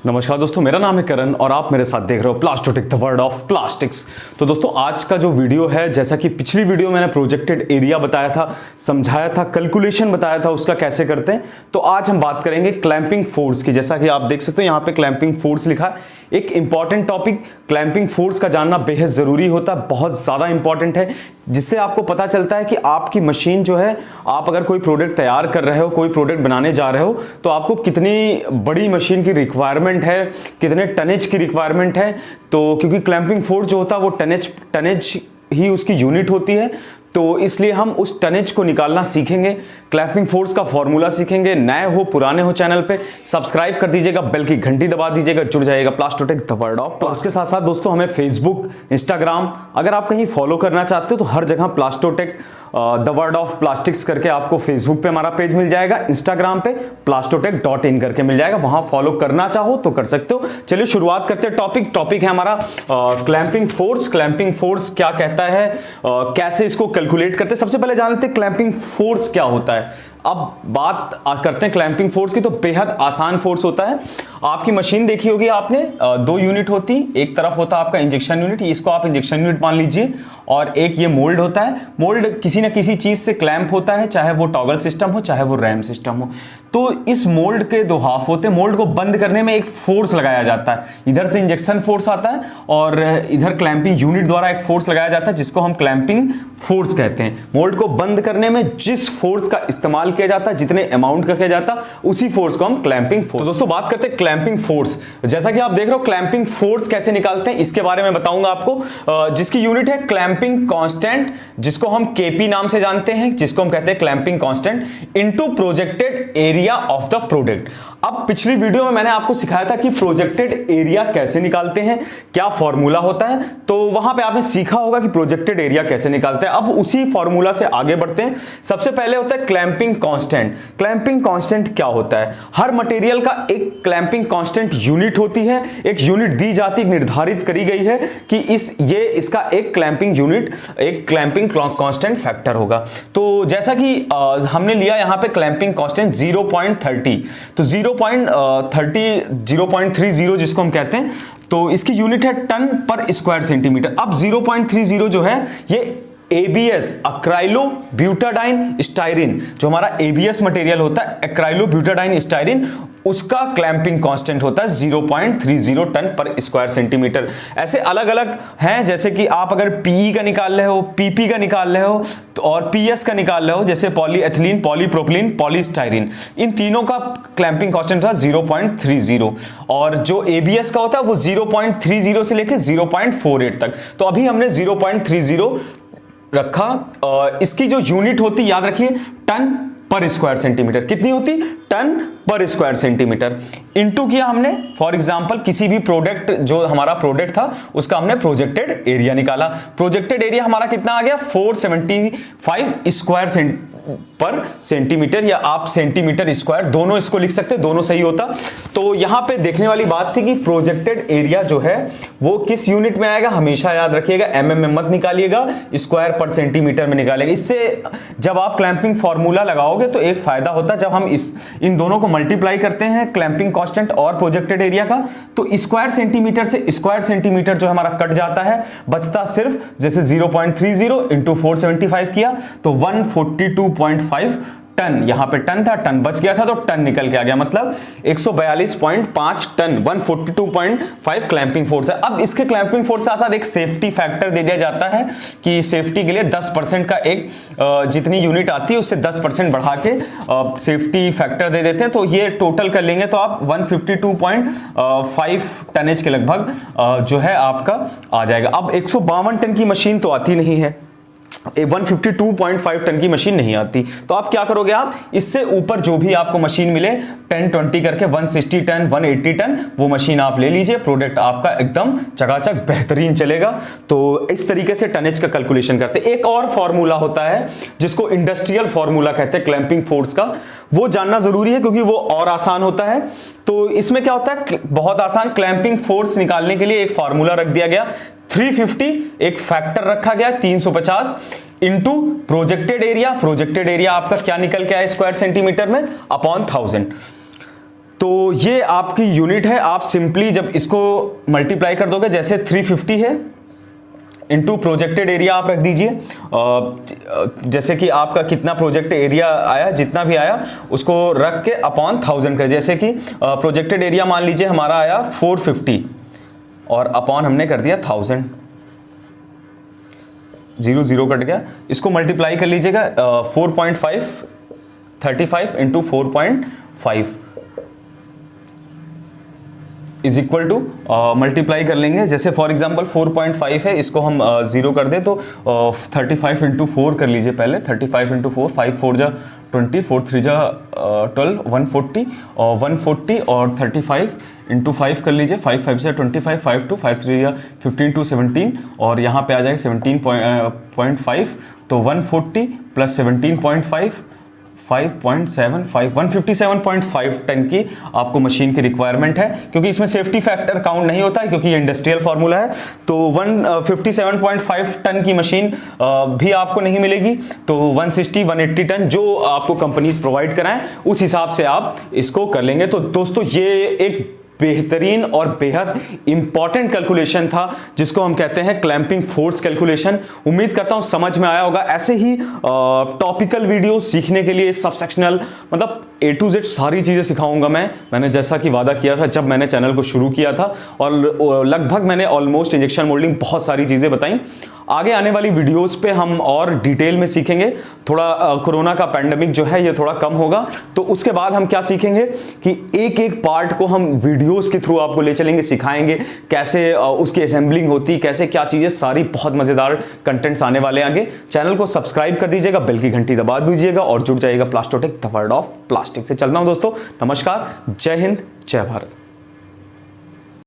नमस्कार दोस्तों, मेरा नाम है करण और आप मेरे साथ देख रहे हो प्लास्टोटेक द वर्ल्ड ऑफ प्लास्टिक्स। तो दोस्तों आज का जो वीडियो है, जैसा कि पिछली वीडियो मैंने प्रोजेक्टेड एरिया बताया था, समझाया था, कैलकुलेशन बताया था उसका कैसे करते हैं, तो आज हम बात करेंगे क्लैंपिंग फोर्स की। जैसा कि आप देख सकते हो यहाँ पे क्लैंपिंग फोर्स लिखा है। एक इंपॉर्टेंट टॉपिक, क्लैंपिंग फोर्स का जानना बेहद जरूरी होता है, बहुत ज्यादा इंपॉर्टेंट है, जिससे आपको पता चलता है कि आपकी मशीन जो है, आप अगर कोई प्रोडक्ट तैयार कर रहे हो, कोई प्रोडक्ट बनाने जा रहे हो, तो आपको कितनी बड़ी मशीन की रिक्वायरमेंट है, कितने टनेज की रिक्वायरमेंट है। तो क्योंकि क्लैंपिंग फोर्स जो होता है वो टनेज ही उसकी यूनिट होती है, तो इसलिए हम उस टनेज को निकालना सीखेंगे, क्लैंपिंग फोर्स का फॉर्मूला सीखेंगे। नए हो पुराने हो चैनल पे सब्सक्राइब कर दीजिएगा, बेल की घंटी दबा दीजिएगा, जुड़ जाइएगा प्लास्टोटेक द वर्ल्ड ऑफ। उसके साथ साथ दोस्तों हमें फेसबुक, इंस्टाग्राम, अगर आप कहीं फॉलो करना चाहते हो तो हर जगह प्लास्टोटेक द वर्ल्ड ऑफ प्लास्टिक्स करके आपको फेसबुक पे हमारा पेज मिल जाएगा, इंस्टाग्राम पे प्लास्टोटेक.in करके मिल जाएगा, वहां फॉलो करना चाहो तो कर सकते हो। चलिए शुरुआत करते हैं। टॉपिक है हमारा क्लैंपिंग फोर्स। क्लैंपिंग फोर्स क्या कहता है, कैसे इसको कैलकुलेट करते हैं। सबसे पहले जान लेते हैं क्लैंपिंग फोर्स क्या होता है। अब बात करते हैं क्लैंपिंग फोर्स की, तो बेहद आसान फोर्स होता है। आपकी मशीन देखी होगी आपने, दो यूनिट होती, एक तरफ होता है आपका इंजेक्शन यूनिट, इसको आप इंजेक्शन यूनिट मान लीजिए, और एक ये मोल्ड होता है। मोल्ड किसी न किसी चीज से क्लैंप होता है, चाहे वो टॉगल सिस्टम हो, चाहे वो रैम सिस्टम हो। तो इस मोल्ड के दो हाफ होते हैं। मोल्ड को बंद करने में एक फोर्स लगाया जाता है, इधर से इंजेक्शन फोर्स आता है और इधर क्लैंपिंग यूनिट द्वारा एक फोर्स लगाया जाता है, जिसको हम क्लैंपिंग फोर्स कहते हैं। मोल्ड को बंद करने में जिस फोर्स का इस्तेमाल किया जाता है, जितने अमाउंट का किया जाता है, उसी फोर्स को हम क्लैंपिंग फोर्स। तो दोस्तों बात करते हैं क्लैंपिंग फोर्स। जैसा कि आप देख रहे हो क्लैंपिंग फोर्स कैसे निकालते हैं, इसके बारे में बताऊंगा आपको। जिसकी यूनिट है क्लैंपिंग कांस्टेंट, जिसको हम केपी नाम से जानते हैं, जिसको हम कहते हैं clamping constant into projected area of the product. अब पिछली वीडियो में मैंने आपको सिखाया था कि प्रोजेक्टेड एरिया कैसे निकालते हैं, क्या फॉर्मूला होता है, तो वहां पे आपने सीखा होगा कि प्रोजेक्टेड एरिया कैसे निकालते हैं। अब उसी फॉर्मूला से आगे बढ़ते हैं। सबसे पहले होता है क्लैंपिंग कांस्टेंट। क्लैंपिंग कांस्टेंट क्या होता है? हर मटेरियल का एक क्लैंपिंग कांस्टेंट यूनिट होती है, एक यूनिट दी जाती, निर्धारित करी गई है कि इसका एक क्लैंपिंग यूनिट, एक क्लैंपिंग कांस्टेंट फैक्टर होगा। तो जैसा कि हमने लिया यहां पे क्लैंपिंग कांस्टेंट 0.30, तो 0.30 जिसको हम कहते हैं, तो इसकी यूनिट है टन पर स्क्वायर सेंटीमीटर। अब 0.30 जो है ये ABS, अक्राइलो ब्यूटाडाइन स्टाइरिन, जो हमारा ABS मटेरियल होता है, अक्राइलो ब्यूटाडाइन स्टाइरिन, उसका क्लैंपिंग कांस्टेंट होता है 0.30 टन पर स्क्वायर सेंटीमीटर। ऐसे अलग अलग हैं, जैसे कि आप अगर PE का निकाल रहे हो, PP का निकाल रहे हो, तो और PS का निकाल रहे हो, जैसे पॉलीएथिलीन, पॉलीप्रोपिलीन, पॉलीस्टाइरिन, इन तीनों का क्लैंपिंग कांस्टेंट होता है 0.30, और जो ABS का होता है वो 0.30 से लेकर 0.48 तक। तो अभी हमने 0.30 रखा। इसकी जो यूनिट होती, याद रखिए, टन पर स्क्वायर सेंटीमीटर। कितनी होती? टन पर स्क्वायर सेंटीमीटर। इनटू किया हमने, फॉर एग्जांपल किसी भी प्रोडक्ट, जो हमारा प्रोडक्ट था उसका हमने प्रोजेक्टेड एरिया निकाला। प्रोजेक्टेड एरिया हमारा कितना आ गया? 475 स्क्वायर पर सेंटीमीटर, या आप सेंटीमीटर स्क्वायर, दोनों इसको लिख सकते हैं, दोनों सही होता। तो यहां पे देखने वाली बात थी कि प्रोजेक्टेड एरिया जो है वो किस यूनिट में आएगा, हमेशा याद रखिएगा, mm में मत निकालिएगा, स्क्वायर पर सेंटीमीटर में निकालेगा। इससे जब आप क्लैंपिंग फॉर्मूला लगाओगे तो एक फायदा होता है, जब हम इन दोनों को मल्टीप्लाई करते हैं, क्लैंपिंग कांस्टेंट और प्रोजेक्टेड एरिया का, तो स्क्वायर सेंटीमीटर से स्क्वायर सेंटीमीटर जो हमारा कट जाता है, बचता सिर्फ, जैसे 0.30 इंटू 475 किया तो 142.5 टन, यहां पे टन था, टन बच गया था तो टन निकल के आ गया, मतलब 142.5 टन, 142.5 क्लैंपिंग फोर्स है। अब इसके क्लैंपिंग फोर्स के साथ एक सेफ्टी फैक्टर दे दिया जाता है कि सेफ्टी के लिए 10% का एक जितनी यूनिट आती है उससे 10% बढ़ा के सेफ्टी फैक्टर दे देते हैं। तो ये टोटल कर लेंगे तो आप 152.5 टनेज के लगभग जो है आपका आ जाएगा। अब 152 टन की मशीन तो आती नहीं है, 152.5 टन की मशीन नहीं आती, तो आप क्या करोगे, आप इससे ऊपर जो भी आपको मशीन मिले 10-20 करके 160 टन 180 टन वो मशीन आप ले लीजिए, प्रोडक्ट आपका एकदम चकाचक बेहतरीन चलेगा। तो इस तरीके से टनेज का कैलकुलेशन करते हैं। एक और फॉर्मूला होता है जिसको इंडस्ट्रियल फॉर्मूला कहते हैं क्लैंपिंग फोर्स का, वो जानना जरूरी है क्योंकि वो और आसान होता है। तो इसमें क्या होता है, बहुत आसान, क्लैंपिंग फोर्स निकालने के लिए एक फॉर्मूला रख दिया गया 350, एक फैक्टर रखा गया 350 into projected area. Projected area आपका क्या निकल के आया स्क्वायर सेंटीमीटर में, अपॉन 1000। तो ये आपकी यूनिट है। आप सिंपली जब इसको मल्टीप्लाई कर दोगे, जैसे 350 है इनटू प्रोजेक्टेड एरिया आप रख दीजिए। जैसे कि आपका कितना प्रोजेक्ट एरिया आया, जितना भी आया उसको रख के अपॉन 1000 कर। जैसे कि प्रोजेक्टेड एरिया मान लीजिए हमारा आया 450 और अपॉन हमने कर दिया 1000, 0 0 कट गया। इसको मल्टीप्लाई कर लीजिएगा 4.5 35 into 4.5 is equal to multiply कर लेंगे। जैसे फॉर एग्जांपल 4.5 है, इसको हम 0 कर दें तो 35 इंटू 4 कर लीजिए पहले। 35 इंटू 4, 5 4 जा 20, 4 3 जा 12, 140 और 140 और 35 इंटू 5 कर लीजिए। 5 5 जा 25, 5 2 5 3 जा 15 टू 17 और यहाँ पे आ जाएगा 17.5 तो 140 प्लस 17.5 5.75 157.5 टन की आपको मशीन की रिक्वायरमेंट है, क्योंकि इसमें सेफ्टी फैक्टर काउंट नहीं होता है क्योंकि ये इंडस्ट्रियल फार्मूला है। तो 157.5 टन की मशीन भी आपको नहीं मिलेगी, तो 160 180 टन जो आपको कंपनीज प्रोवाइड कराएं उस हिसाब से आप इसको कर लेंगे। तो दोस्तों ये एक बेहतरीन और बेहद इंपॉर्टेंट कैलकुलेशन था जिसको हम कहते हैं क्लैंपिंग फोर्स कैलकुलेशन। उम्मीद करता हूं समझ में आया होगा। ऐसे ही टॉपिकल वीडियो सीखने के लिए सब सेक्शनल मतलब A to Z सारी चीज़ें सिखाऊंगा मैंने जैसा कि वादा किया था जब मैंने चैनल को शुरू किया था, और लगभग मैंने ऑलमोस्ट इंजेक्शन मोल्डिंग बहुत सारी चीज़ें बताई। आगे आने वाली वीडियोस पे हम और डिटेल में सीखेंगे। थोड़ा कोरोना का पैंडेमिक जो है ये थोड़ा कम होगा, तो उसके बाद हम क्या सीखेंगे कि एक एक पार्ट को हम वीडियोस के थ्रू आपको ले चलेंगे, सिखाएंगे कैसे उसकी असेंबलिंग होती, कैसे क्या चीज़ें, सारी बहुत मज़ेदार कंटेंट्स आने वाले आगे। चैनल को सब्सक्राइब कर दीजिएगा, बेल की घंटी दबा दीजिएगा और जुड़ जाइएगा प्लास्टोटेक द वर्ल्ड ऑफ प्लास्टिक से। चलता हूँ दोस्तों, नमस्कार, जय हिंद, जय भारत।